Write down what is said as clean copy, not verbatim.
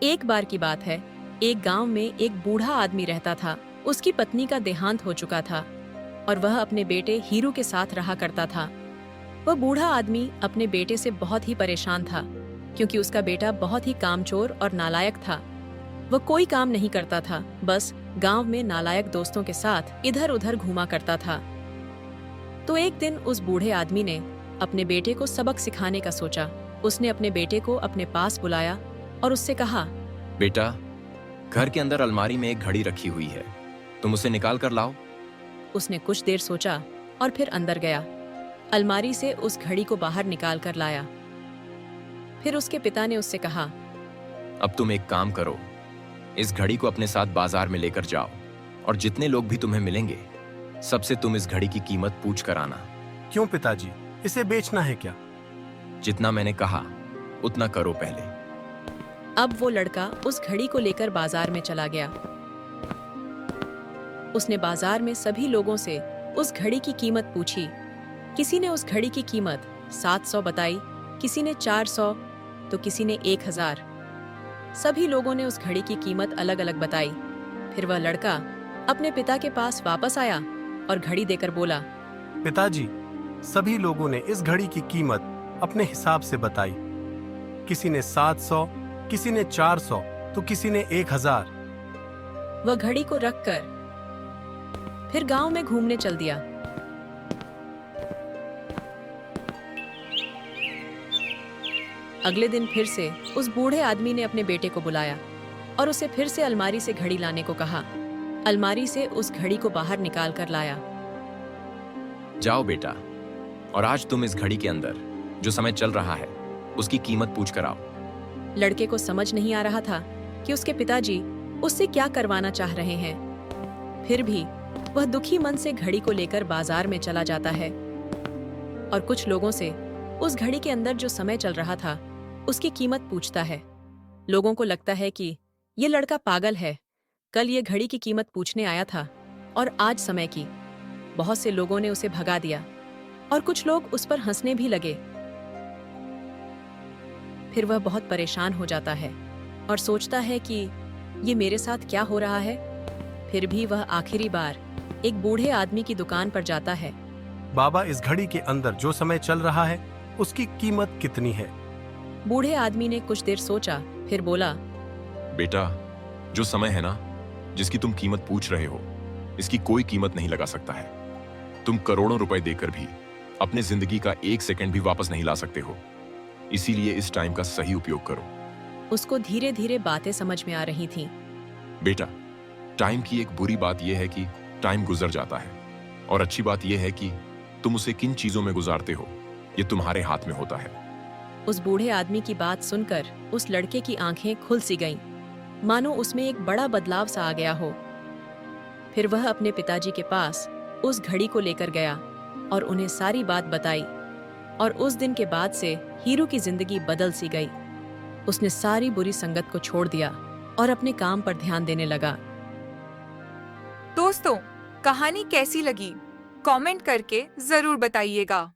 एक बार की बात है, एक गांव में एक बूढ़ा आदमी रहता था। उसकी पत्नी का देहांत हो चुका था और वह अपने बेटे हीरू के साथ रहा करता था। वह बूढ़ा आदमी अपने बेटे से बहुत ही परेशान था, क्योंकि उसका बेटा बहुत ही कामचोर और नालायक था। वह कोई काम नहीं करता था, बस गांव में नालायक दोस्तों के साथ इधर उधर घूमा करता था। तो एक दिन उस बूढ़े आदमी ने अपने बेटे को सबक सिखाने का सोचा। उसने अपने बेटे को अपने पास बुलाया और उससे कहा, बेटा, घर के अंदर अलमारी में एक घड़ी रखी हुई है, तुम उसे निकाल कर लाओ। उसने कुछ देर सोचा और फिर अंदर गया। अलमारी से उस घड़ी को बाहर निकाल कर लाया। फिर उसके पिता ने उससे कहा, अब तुम एक काम करो, इस घड़ी को अपने साथ बाजार में लेकर जाओ और जितने लोग भी तुम्हें मिलेंगे सबसे तुम इस घड़ी की कीमत पूछ कर आना। क्यों पिताजी, इसे बेचना है क्या? जितना मैंने कहा उतना करो पहले। अब वो लड़का उस घड़ी को लेकर बाजार में चला गया। उसने बाजार में सभी लोगों से उस घड़ी की कीमत पूछी। किसी ने उस घड़ी की कीमत 700 बताई, किसी ने 400, तो किसी ने 1000। सभी लोगों ने उस घड़ी की कीमत अलग अलग बताई। फिर वह लड़का अपने पिता के पास वापस आया और घड़ी देकर बोला, पिताजी, सभी लोगों ने इस घड़ी की कीमत अपने हिसाब से बताई। किसी ने 700, किसी ने 400, तो किसी ने 1000। वह घड़ी को रखकर फिर गांव में घूमने चल दिया। अगले दिन फिर से उस बूढ़े आदमी ने अपने बेटे को बुलाया और उसे फिर से अलमारी से घड़ी लाने को कहा। अलमारी से उस घड़ी को बाहर निकाल कर लाया। जाओ बेटा, और आज तुम इस घड़ी के अंदर जो समय चल रहा है उसकी कीमत पूछ कर आओ। लड़के को समझ नहीं आ रहा था कि उसके पिताजी उससे क्या करवाना चाह रहे हैं। फिर भी वह दुखी मन से घड़ी को लेकर बाजार में चला जाता है और कुछ लोगों से उस घड़ी के अंदर जो समय चल रहा था उसकी कीमत पूछता है। लोगों को लगता है कि ये लड़का पागल है, कल ये घड़ी की कीमत पूछने आया था और आज समय की। बहुत से लोगों ने उसे भगा दिया और कुछ लोग उस पर हंसने भी लगे। फिर वह बहुत परेशान हो जाता है और सोचता है कि ये मेरे साथ क्या हो रहा है। फिर भी वह आखिरी बार एक बूढ़े आदमी की दुकान पर जाता है। बाबा, इस घड़ी के अंदर जो समय चल रहा है उसकी कीमत कितनी है? बूढ़े आदमी ने कुछ देर सोचा, फिर बोला, बेटा, जो समय है ना, जिसकी तुम कीमत पूछ रहे हो, इसकी कोई कीमत नहीं लगा सकता है। तुम करोड़ों रुपए देकर भी अपने जिंदगी का 1 सेकंड भी वापस नहीं ला सकते हो। इसीलिए इस टाइम का सही उपयोग करो। उसको धीरे धीरे बातें समझ में आ रही थीं। बेटा, टाइम की एक बुरी बात यह है कि टाइम गुजर जाता है, और अच्छी बात यह है कि तुम उसे किन चीजों में गुजारते हो ये तुम्हारे हाथ में होता है। उस बूढ़े आदमी की बात सुनकर उस लड़के की आंखें खुल सी गईं, मानो उसमें एक बड़ा बदलाव सा आ गया हो। फिर वह अपने पिताजी के पास उस घड़ी को लेकर गया और उन्हें सारी बात बताई, और उस दिन के बाद से हीरू की जिंदगी बदल सी गई। उसने सारी बुरी संगत को छोड़ दिया और अपने काम पर ध्यान देने लगा। दोस्तों, कहानी कैसी लगी? कमेंट करके जरूर बताइएगा।